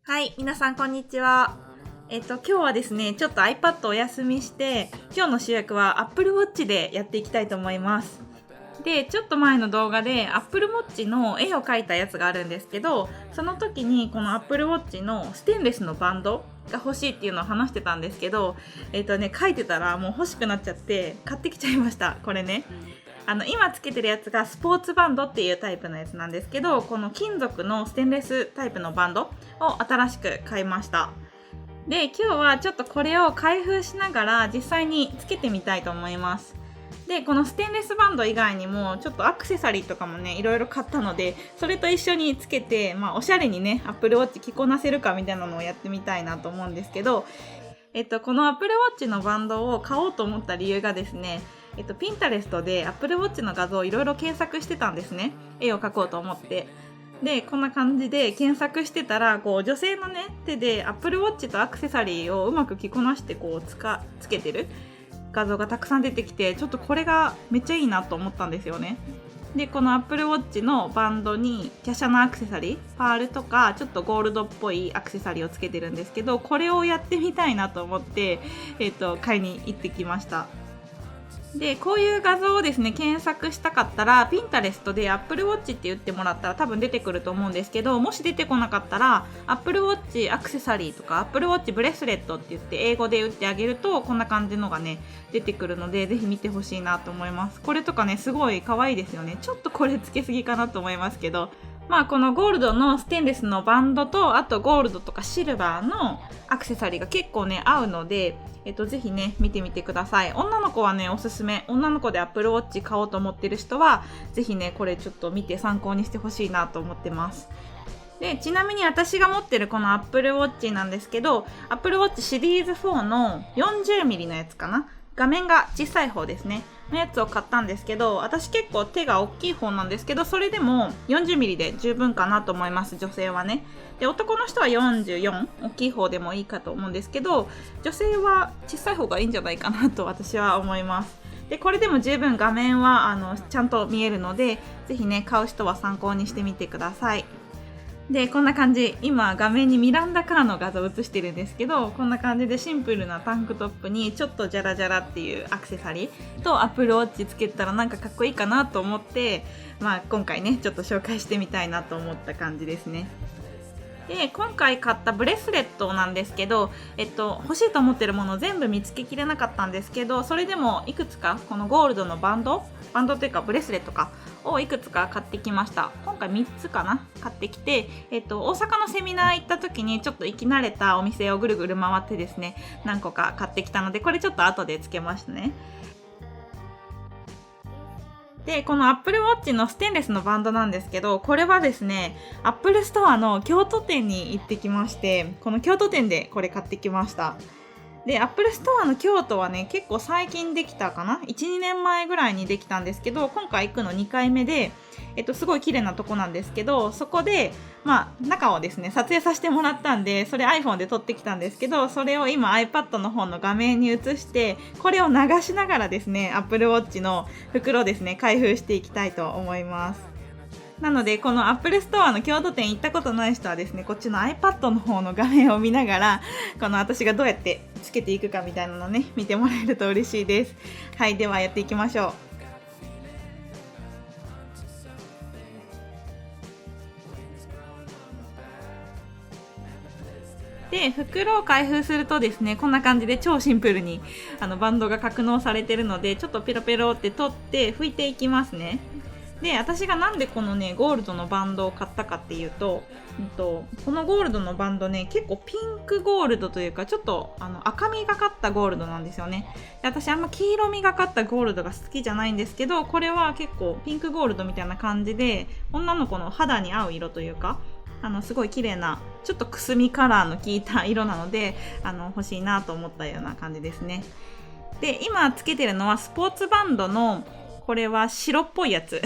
はい、皆さんこんにちは。今日はですね、ちょっと iPad お休みして、今日の主役は Apple Watch でやっていきたいと思います。で、ちょっと前の動画で Apple Watch の絵を描いたやつがあるんですけど、その時にこの Apple Watch のステンレスのバンドが欲しいっていうのを話してたんですけど、描いてたらもう欲しくなっちゃって買ってきちゃいました。これね。今つけてるやつがスポーツバンドっていうタイプのやつなんですけど、この金属のステンレスタイプのバンドを新しく買いました。で、今日はちょっとこれを開封しながら実際につけてみたいと思います。で、このステンレスバンド以外にもちょっとアクセサリーとかもね、いろいろ買ったので、それと一緒につけて、おしゃれにね、Apple Watch 着こなせるかみたいなのをやってみたいなと思うんですけど、この Apple Watch のバンドを買おうと思った理由がですね、ピンタレストで Apple Watch の画像をいろいろ検索してたんですね。絵を描こうと思って。で、こんな感じで検索してたら、こう女性のね、手で Apple Watch とアクセサリーをうまく着こなしてこうつけてる画像がたくさん出てきて、ちょっとこれがめっちゃいいなと思ったんですよね。で、この Apple Watch のバンドに華奢なアクセサリー、パールとかちょっとゴールドっぽいアクセサリーをつけてるんですけど、これをやってみたいなと思って、買いに行ってきました。で、こういう画像をですね、検索したかったら、ピンタレストで Apple Watch って言ってもらったら多分出てくると思うんですけど、もし出てこなかったら、Apple Watch アクセサリーとか Apple Watch ブレスレットって言って英語で打ってあげると、こんな感じのがね、出てくるので、ぜひ見てほしいなと思います。これとかね、すごい可愛いですよね。ちょっとこれつけすぎかなと思いますけど、このゴールドのステンレスのバンドと、あとゴールドとかシルバーのアクセサリーが結構ね、合うので、ぜひね、見てみてください。女の子はね、おすすめ。女の子で Apple Watch 買おうと思ってる人は、ぜひね、これちょっと見て参考にしてほしいなと思ってます。で、ちなみに私が持ってるこの Apple Watch なんですけど、Apple Watch シリーズ4の 40mm のやつかな。画面が小さい方ですね。のやつを買ったんですけど、私結構手が大きい方なんですけど、それでも 40mm で十分かなと思います、女性はね。で、男の人は44、大きい方でもいいかと思うんですけど、女性は小さい方がいいんじゃないかなと私は思います。で、これでも十分画面はちゃんと見えるので、ぜひね、買う人は参考にしてみてください。で、こんな感じ、今画面にミランダカーの画像を映してるんですけど、こんな感じでシンプルなタンクトップにちょっとジャラジャラっていうアクセサリーと Apple Watch つけたらなんかかっこいいかなと思って、今回ね、ちょっと紹介してみたいなと思った感じですね。で、今回買ったブレスレットなんですけど、欲しいと思ってるもの全部見つけきれなかったんですけど、それでもいくつかこのゴールドのバンドというかブレスレットかをいくつか買ってきました。今回3つかな買ってきて、大阪のセミナー行った時にちょっと行き慣れたお店をぐるぐる回ってですね、何個か買ってきたので、これちょっと後でつけましたね。で、この Apple Watch のステンレスのバンドなんですけど、これはですね、Apple Store の京都店に行ってきまして、この京都店でこれ買ってきました。で、Apple Store の京都はね、結構最近できたかな ?1、2年前ぐらいにできたんですけど、今回行くの2回目で、すごい綺麗なとこなんですけど、そこで、中をですね、撮影させてもらったんで、それ iPhone で撮ってきたんですけど、それを今 iPad の方の画面に映して、これを流しながらですね、Apple Watch の袋をですね、開封していきたいと思います。なので、この Apple Store の京都店行ったことない人はですね、こっちの iPad の方の画面を見ながら、この私がどうやってつけていくかみたいなのね、見てもらえると嬉しいです。はい、ではやっていきましょう。で、袋を開封するとですね、こんな感じで超シンプルにバンドが格納されてるので、ちょっとペロペロって取って拭いていきますね。で、私がなんでこのね、ゴールドのバンドを買ったかっていうと、このゴールドのバンドね、結構ピンクゴールドというか、ちょっと赤みがかったゴールドなんですよね。で、私あんま黄色みがかったゴールドが好きじゃないんですけど、これは結構ピンクゴールドみたいな感じで、女の子の肌に合う色というか、すごい綺麗な、ちょっとくすみカラーの効いた色なので、欲しいなと思ったような感じですね。で、今つけてるのはスポーツバンドの、これは白っぽいやつ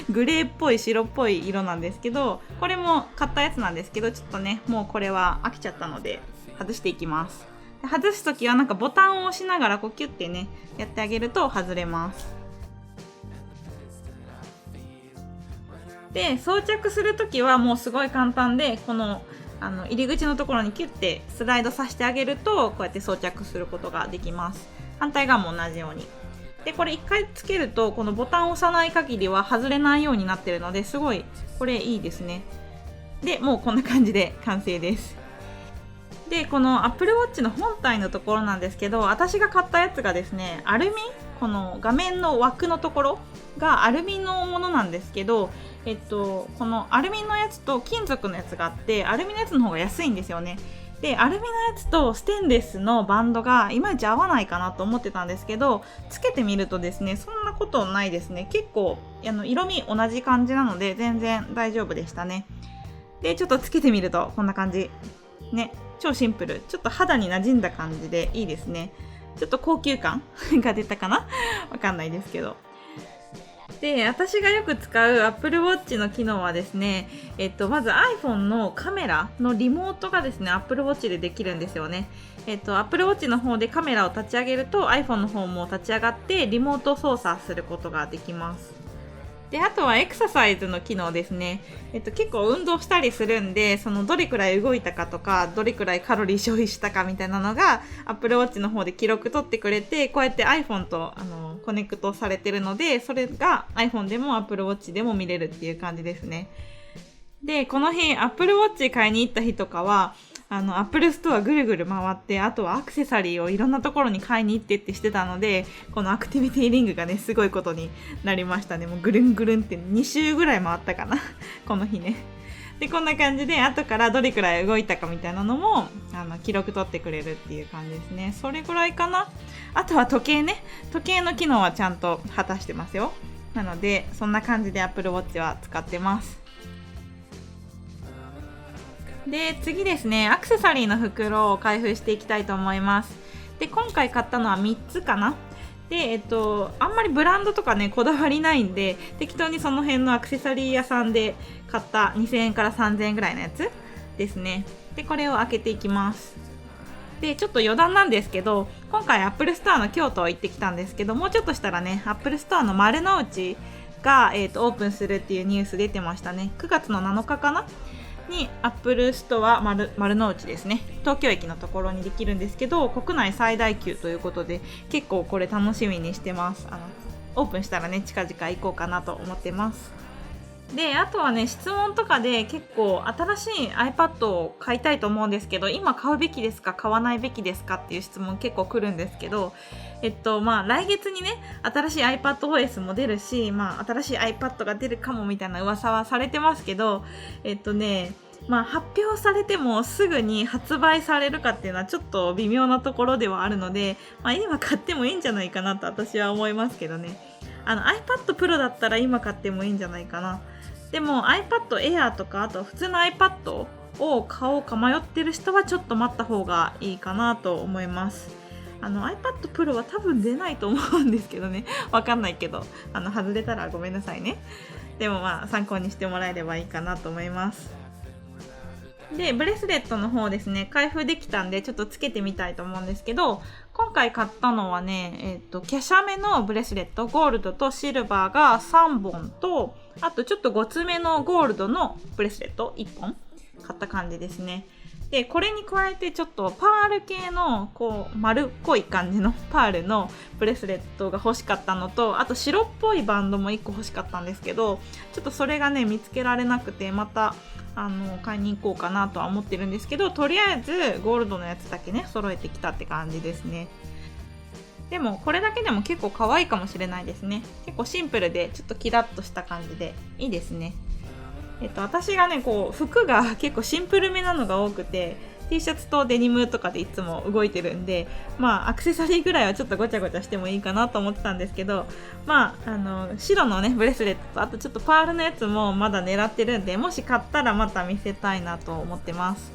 グレーっぽい白っぽい色なんですけど、これも買ったやつなんですけど、ちょっとね、もうこれは飽きちゃったので外していきます。外すときはなんかボタンを押しながらこうキュッてねやってあげると外れます。で、装着するときはもうすごい簡単で、この入り口のところにキュッてスライドさせてあげるとこうやって装着することができます。反対側も同じように。でこれ1回つけるとこのボタンを押さない限りは外れないようになってるのですごいこれいいですね。でもうこんな感じで完成です。でこの Apple Watch の本体のところなんですけど、私が買ったやつがですねアルミ、この画面の枠のところがアルミのものなんですけど、このアルミのやつと金属のやつがあって、アルミのやつの方が安いんですよね。でアルミのやつとステンレスのバンドがいまいち合わないかなと思ってたんですけど、つけてみるとですねそんなことないですね。結構色味同じ感じなので全然大丈夫でしたね。でちょっとつけてみるとこんな感じね、超シンプル、ちょっと肌に馴染んだ感じでいいですね。ちょっと高級感が出たかなわかんないですけど。で私がよく使う Apple Watch の機能はですね、まず iPhone のカメラのリモートがですね Apple Watch でできるんですよね。Apple Watch の方でカメラを立ち上げると iPhone の方も立ち上がってリモート操作することができます。であとはエクササイズの機能ですね。結構運動したりするんで、そのどれくらい動いたかとかどれくらいカロリー消費したかみたいなのが Apple Watch の方で記録取ってくれて、こうやって iPhone とコネクトされてるので、それが iPhone でも Apple Watch でも見れるっていう感じですね。でこの日 Apple Watch 買いに行った日とかはApple Store ぐるぐる回って、あとはアクセサリーをいろんなところに買いに行ってってしてたので、このアクティビティリングがねすごいことになりましたね。もうぐるんぐるんって2周ぐらい回ったかなこの日ね。でこんな感じで後からどれくらい動いたかみたいなのも記録取ってくれるっていう感じですね。それぐらいかな。あとは時計ね、時計の機能はちゃんと果たしてますよ。なのでそんな感じで Apple Watch は使ってます。で次ですね、アクセサリーの袋を開封していきたいと思います。で今回買ったのは3つかな。であんまりブランドとかねこだわりないんで、適当にその辺のアクセサリー屋さんで買った2000円から3000円ぐらいのやつですね。でこれを開けていきます。でちょっと余談なんですけど、今回 Apple Store の京都行ってきたんですけど、もうちょっとしたらね Apple Store の丸の内が、オープンするっていうニュース出てましたね。9月の7日かなにアップルストア丸の内ですね、東京駅のところにできるんですけど、国内最大級ということで結構これ楽しみにしてます。オープンしたらね近々行こうかなと思ってます。であとはね質問とかで結構新しい iPad を買いたいと思うんですけど、今買うべきですか買わないべきですかっていう質問結構来るんですけど、来月にね新しい iPadOS も出るし、新しい iPad が出るかもみたいな噂はされてますけど、発表されてもすぐに発売されるかっていうのはちょっと微妙なところではあるので、今買ってもいいんじゃないかなと私は思いますけどね。iPad Pro だったら今買ってもいいんじゃないかな。でも iPad Air とかあと普通の iPad を買おうか迷ってる人はちょっと待った方がいいかなと思います。iPad Pro は多分出ないと思うんですけどね、わかんないけど外れたらごめんなさいね。でも参考にしてもらえればいいかなと思います。でブレスレットの方ですね、開封できたんでちょっとつけてみたいと思うんですけど、今回買ったのはね、華奢めのブレスレット、ゴールドとシルバーが3本と、あとちょっとごつめのゴールドのブレスレット1本買った感じですね。でこれに加えてちょっとパール系のこう丸っこい感じのパールのブレスレットが欲しかったのと、あと白っぽいバンドも1個欲しかったんですけど、ちょっとそれがね見つけられなくて、また買いに行こうかなとは思ってるんですけど、とりあえずゴールドのやつだけね揃えてきたって感じですね。でもこれだけでも結構可愛いかもしれないですね。結構シンプルでちょっとキラッとした感じでいいですね。私がねこう服が結構シンプルめなのが多くて、 T シャツとデニムとかでいつも動いてるんで、アクセサリーぐらいはちょっとごちゃごちゃしてもいいかなと思ってたんですけど、白のねブレスレットとあとちょっとパールのやつもまだ狙ってるんで、もし買ったらまた見せたいなと思ってます。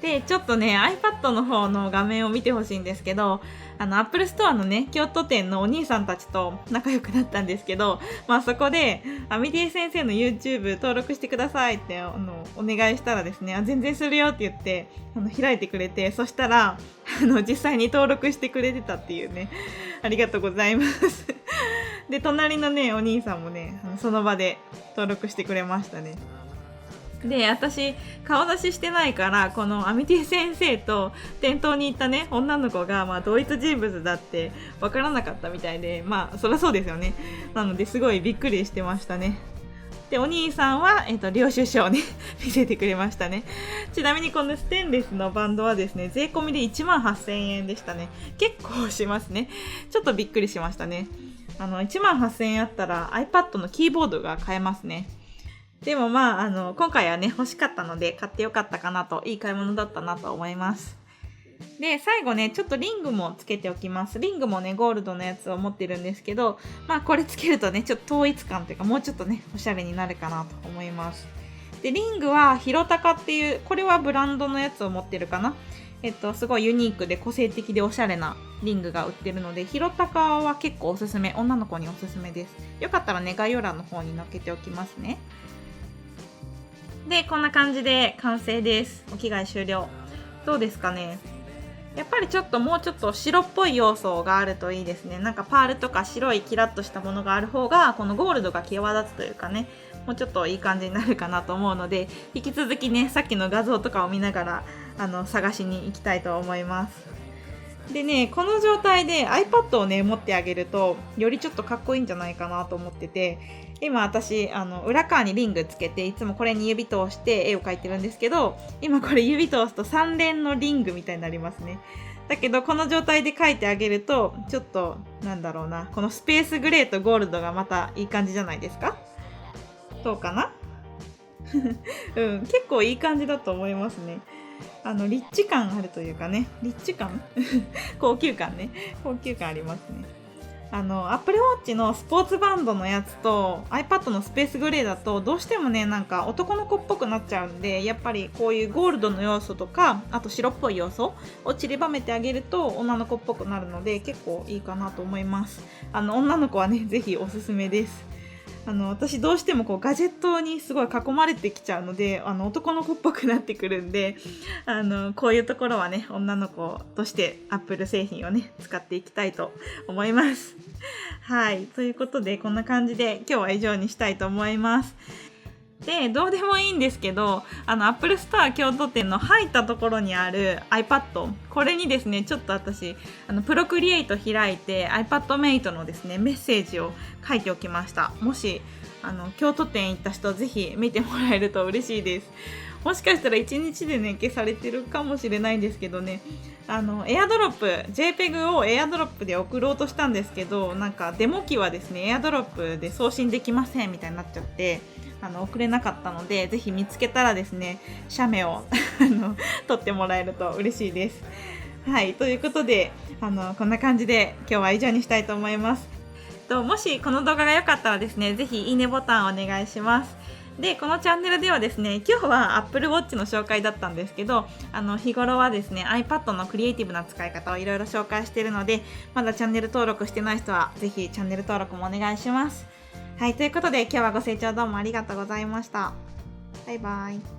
でちょっとね iPad の方の画面を見てほしいんですけど、Apple Store のね京都店のお兄さんたちと仲良くなったんですけど、そこでアミディ先生の YouTube 登録してくださいってお願いしたらですね、全然するよって言って開いてくれて、そしたら実際に登録してくれてたっていうね、ありがとうございますで隣のねお兄さんもねその場で登録してくれましたね。で、私顔出ししてないから、このアミティ先生と店頭に行ったね女の子が同一人物だってわからなかったみたいで、そりゃそうですよね。なのですごいびっくりしてましたね。で、お兄さんは、領収書をね見せてくれましたね。ちなみにこのステンレスのバンドはですね、税込みで18,000円でしたね。結構しますね。ちょっとびっくりしましたね。18,000円あったら iPad のキーボードが買えますね。でも今回はね欲しかったので買ってよかったかなと、いい買い物だったなと思います。で、最後ねちょっとリングもつけておきます。リングもねゴールドのやつを持ってるんですけど、これつけるとねちょっと統一感というか、もうちょっとねおしゃれになるかなと思います。で、リングはひろたかっていう、これはブランドのやつを持ってるかな。すごいユニークで個性的でおしゃれなリングが売ってるので、ひろたかは結構おすすめ、女の子におすすめです。よかったらね概要欄の方に載っけておきますね。で、こんな感じで完成です。お着替え終了。どうですかね。やっぱりもうちょっと白っぽい要素があるといいですね。なんかパールとか白いキラッとしたものがある方が、このゴールドが際立つというかね、もうちょっといい感じになるかなと思うので、引き続きねさっきの画像とかを見ながら探しに行きたいと思います。でね、この状態で iPad をね持ってあげるとよりちょっとかっこいいんじゃないかなと思ってて、今私裏側にリングつけて、いつもこれに指通して絵を描いてるんですけど、今これ指通すと3連のリングみたいになりますね。だけどこの状態で描いてあげるとちょっとこのスペースグレーとゴールドがまたいい感じじゃないですか。どうかな結構いい感じだと思いますね。リッチ感あるというかね、リッチ感高級感ね、高級感ありますね。Apple Watch のスポーツバンドのやつと iPad のスペースグレーだとどうしてもねなんか男の子っぽくなっちゃうんで、やっぱりこういうゴールドの要素とか、あと白っぽい要素を散りばめてあげると女の子っぽくなるので、結構いいかなと思います。女の子はねぜひおすすめです。私どうしてもガジェットにすごい囲まれてきちゃうので、男の子っぽくなってくるんで、こういうところはね女の子としてアップル製品をね使っていきたいと思います。はい、ということでこんな感じで今日は以上にしたいと思います。で、どうでもいいんですけど、アップルストア京都店の入ったところにある iPad、 これにですねちょっと私プロクリエイト開いて iPadMate のですねメッセージを書いておきました。もし京都店行った人ぜひ見てもらえると嬉しいです。もしかしたら1日でね消されてるかもしれないんですけどね、エアドロップ JPEG をエアドロップで送ろうとしたんですけど、なんかデモ機はですねエアドロップで送信できませんみたいになっちゃって、送れなかったので、ぜひ見つけたらですね写メを撮ってもらえると嬉しいです。はい、ということでこんな感じで今日は以上にしたいと思います。もしこの動画が良かったらですね、ぜひいいねボタンをお願いします。で、このチャンネルではですね、今日は Apple Watch の紹介だったんですけど、日頃はですね iPad のクリエイティブな使い方をいろいろ紹介しているので、まだチャンネル登録してない人はぜひチャンネル登録もお願いします。はい、ということで今日はご清聴どうもありがとうございました。バイバイ。